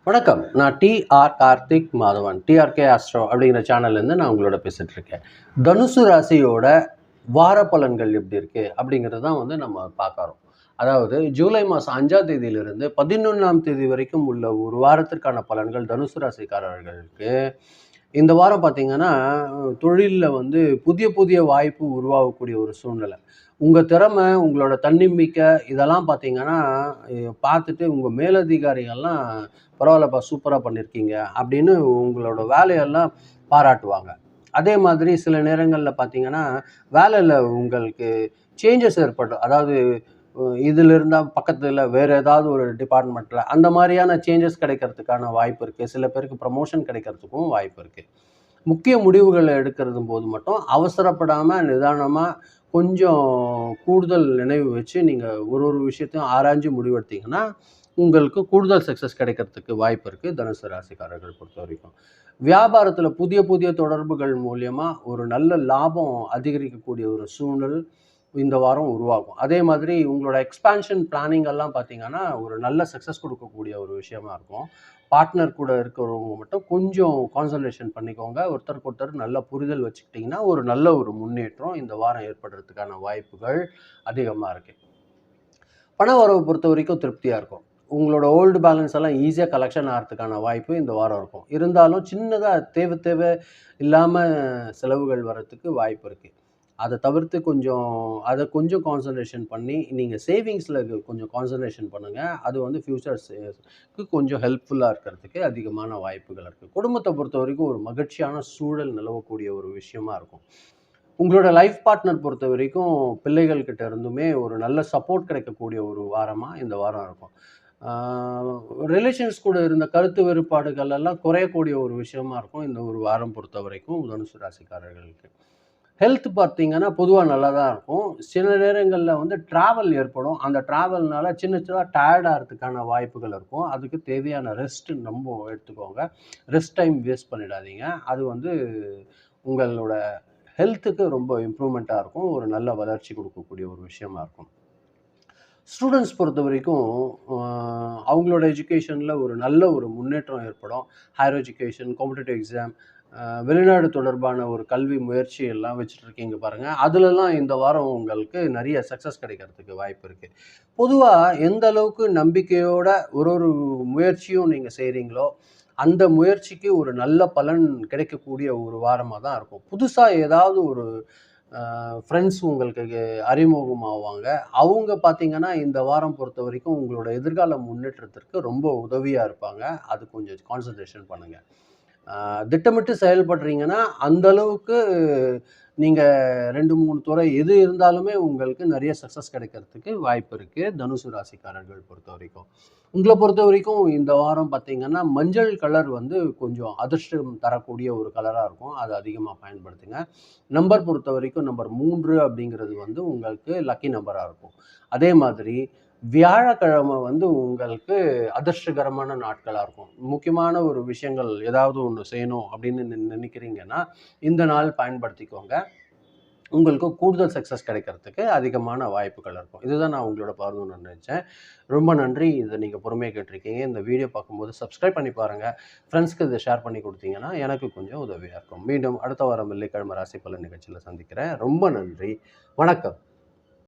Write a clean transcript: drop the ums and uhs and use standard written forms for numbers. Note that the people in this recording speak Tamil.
வணக்கம். நான் TR. Karthik Madhavan. TRK astro அப்படிங்கிற சேனல்லேருந்து நான் உங்களோட பேசிட்டு இருக்கேன். தனுசு ராசியோட வார பலன்கள் எப்படி இருக்கு அப்படிங்கிறது தான் நம்ம பார்க்குறோம். அதாவது ஜூலை மாதம் 5ஆம் தேதியிலிருந்து 11ஆம் தேதி வரைக்கும் உள்ள ஒரு வாரத்திற்கான பலன்கள் தனுசு ராசிக்காரர்களுக்கு இந்த வாரம் பார்த்தீங்கன்னா, தொழில்ல புதிய புதிய வாய்ப்பு உருவாகக்கூடிய ஒரு சூழ்நிலை. உங்க திறமை, உங்களோட தன்னம்பிக்கை இதெல்லாம் பார்த்தீங்கன்னா, பார்த்துட்டு உங்க மேலதிகாரிகள்லாம் "பரவாயில்லப்பா, சூப்பரா பண்ணியிருக்கீங்க" அப்படின்னு உங்களோட வேலையெல்லாம் பாராட்டுவாங்க. அதே மாதிரி சில நேரங்கள்ல பார்த்தீங்கன்னா, வேலையில உங்களுக்கு சேஞ்சஸ் ஏற்படும். அதாவது இதுல இருந்தா பக்கத்துல வேற ஏதாவது ஒரு டிபார்ட்மெண்ட்ல அந்த மாரியான சேஞ்சஸ் கிடைக்கிறதுக்கான வாய்ப்பு இருக்கு. சில பேருக்கு ப்ரமோஷன் கிடைக்கிறதுக்கும் வாய்ப்பு இருக்கு. முக்கிய முடிவுகள எடுக்கிறது போது மட்டும் அவசரப்படாம, நிதானமா கொஞ்சம் கூடுதல் நினைவு வச்சு நீங்க ஒரு ஒரு விஷயத்தையும் ஆராய்ஞ்சு முடிவெடுத்தீங்கன்னா, உங்களுக்கு கூடுதல் சக்சஸ் கிடைக்கிறதுக்கு வாய்ப்பு இருக்கு. தனுசு ராசிக்காரர்கள் பொறுத்தவரைக்கும். வியாபாரத்துல புதிய புதிய தொடர்புகள் மூலியமா ஒரு நல்ல லாபம் அதிகரிக்கக்கூடிய ஒரு சூழல் இந்த வாரம் உருவாகும். அதே மாதிரி உங்களோட எக்ஸ்பான்ஷன் பிளானிங் எல்லாம் பார்த்தீங்கன்னா, ஒரு நல்ல சக்சஸ் குடுக்கக்கூடிய ஒரு விஷயமா இருக்கும். பார்ட்னர் கூட இருக்கிறவங்க மட்டும் கொஞ்சம் கான்சன்ட்ரேஷன் பண்ணிக்கோங்க. ஒருத்தருக்கு ஒருத்தர் நல்ல புரிதல் வச்சுக்கிட்டீங்கன்னா, ஒரு நல்ல ஒரு முன்னேற்றம் இந்த வாரம் ஏற்படுறதுக்கான வாய்ப்புகள் அதிகமா இருக்கு. பண வரவு பொறுத்தவரைக்கும் திருப்தியா இருக்கும். உங்களோட ஓல்டு பேலன்ஸ் எல்லாம் ஈஸியா கலெக்ஷன் ஆகறதுக்கான வாய்ப்பு இந்த வாரம் இருக்கும். இருந்தாலும் சின்னதா தேவை இல்லாம செலவுகள் வரதுக்கு வாய்ப்பு இருக்கு. அத தவிர்த்து கொஞ்சம் கான்சன்ட்ரேஷன் பண்ணி, நீங்க சேவிங்ஸ்ல கொஞ்சம் கான்சன்ட்ரேஷன் பண்ணுங்க. அது ஃபியூச்சர்ஸ்க்கு கொஞ்சம் ஹெல்ப்ஃபுல்லா இருக்கிறதுக்கு அதிகமான வாய்ப்புகள் இருக்கு. குடும்பத்த பொறுத்தவரைக்கும் ஒரு மகிழ்ச்சியான சூழல் நிலவக்கூடிய ஒரு விஷயமா இருக்கும். உங்களோட லைஃப் பார்ட்னர் பொறுத்தவரைக்கும் பிள்ளைகள் கிட்ட இருந்துமே ஒரு நல்ல சப்போர்ட் கிடைக்கக்கூடிய ஒரு வாரமா இந்த வாரம் இருக்கும். ஆ ரிலேஷன்ஸ் கூட இருந்த கருத்து வேறுபாடுகள் எல்லாம் குறையக்கூடிய ஒரு விஷயமா இருக்கும் இந்த ஒரு வாரம் பொறுத்தவரைக்கும் தனுசு ராசிக்காரர்களுக்கு. ஹெல்த் பார்த்தீங்கன்னா, பொதுவா நல்லா தான் இருக்கும். சில நேரங்கள்ல டிராவல் ஏற்படும். அந்த டிராவல்னால சின்ன சின்னதா டயர்ட் ஆறதுக்கான வாய்ப்புகள் இருக்கும். அதுக்கு தேவையான ரெஸ்ட் ரொம்ப எடுத்துக்கோங்க. ரெஸ்ட் டைம் வேஸ்ட் பண்ணிடாதீங்க. அது உங்களோட ஹெல்த்துக்கு ரொம்ப இம்ப்ரூவ்மெண்ட்டா இருக்கும். ஒரு நல்ல வளர்ச்சி குடுக்கக்கூடிய ஒரு விஷயமா இருக்கும். ஸ்டூடண்ட்ஸ் பொறுத்தவரைக்கும் அ அவங்களோட எஜுகேஷன்ல ஒரு நல்ல ஒரு முன்னேற்றம் ஏற்படும். ஹையர் எஜுகேஷன், காம்படிட்டிவ் எக்ஸாம், வெளிநாடு தொடர்பான ஒரு கல்வி முயற்சி எல்லாம் வச்சுட்ருக்கீங்க பாருங்க. அதுலலாம் இந்த வாரம் உங்களுக்கு நெறைய சக்சஸ் கிடைக்கிறதுக்கு வாய்ப்பு இருக்கு. பொதுவா எந்த அளவுக்கு நம்பிக்கையோட ஒரு ஒரு முயற்சியும் நீங்க செய்றீங்களோ, அந்த முயற்சிக்கு ஒரு நல்ல பலன் கிடைக்கக்கூடிய ஒரு வாரமா தான் இருக்கும். புதுசா ஏதாவது ஒரு ஃப்ரெண்ட்ஸ் உங்களுக்கு அறிமுகமாவாங்க. அவங்க பார்த்தீங்கன்னா, இந்த வாரம் பொறுத்தவரைக்கும் உங்களோட எதிர்கால முன்னேற்றத்திற்கு ரொம்ப உதவியா இருப்பாங்க. அது கொஞ்சம் கான்சன்ட்ரேஷன் பண்ணுங்க. ஆ திட்டமிட்டு செயல்படுறீங்கன்னா, அந்த அளவுக்கு நீங்க 2, 3 துறை எது இருந்தாலுமே உங்களுக்கு நெறைய சக்சஸ் கிடைக்கிறதுக்கு வாய்ப்பு இருக்கு. தனுசு ராசிக்காரர்கள் பொறுத்தவரைக்கும். உங்கள பொறுத்தவரைக்கும் இந்த வாரம் பார்த்தீங்கன்னா, மஞ்சள் கலர் கொஞ்சம் அதிர்ஷ்டம் தரக்கூடிய ஒரு கலரா இருக்கும். அத அதிகமா பயன்படுத்துங்க. நம்பர் பொறுத்தவரைக்கும் நம்பர் 3 அப்படிங்கிறது உங்களுக்கு லக்கி நம்பரா இருக்கும். அதே மாதிரி வியாழக்கிழமை உங்களுக்கு அதிர்ஷ்டகரமான நாட்களா இருக்கும். முக்கியமான ஒரு விஷயங்கள் ஏதாவது ஒண்ணு செய்யணும் அப்படின்னு நினைக்கிறீங்கன்னா, இந்த நாள் பயன்படுத்திக்கோங்க. உங்களுக்கு கூடுதல் சக்சஸ் கிடைக்கிறதுக்கு அதிகமான வாய்ப்புகள் இருக்கும். இதுதான் நான் உங்களோட பகிரணும்னு நினைச்சேன். ரொம்ப நன்றி. இத நீங்க பொறுமையா கேட்டிருக்கீங்க. இந்த வீடியோ பார்க்கும்போது சப்ஸ்கிரைப் பண்ணி பாருங்க. ஃப்ரெண்ட்ஸ்க்கு இத ஷேர் பண்ணி குடுத்தீங்கன்னா, எனக்கு கொஞ்சம் உதவியா இருக்கும். மீண்டும் அடுத்த வாரம் வெள்ளிக்கிழமை ராசி பலன் நிகழ்ச்சியில சந்திக்கிறேன். ரொம்ப நன்றி. வணக்கம்.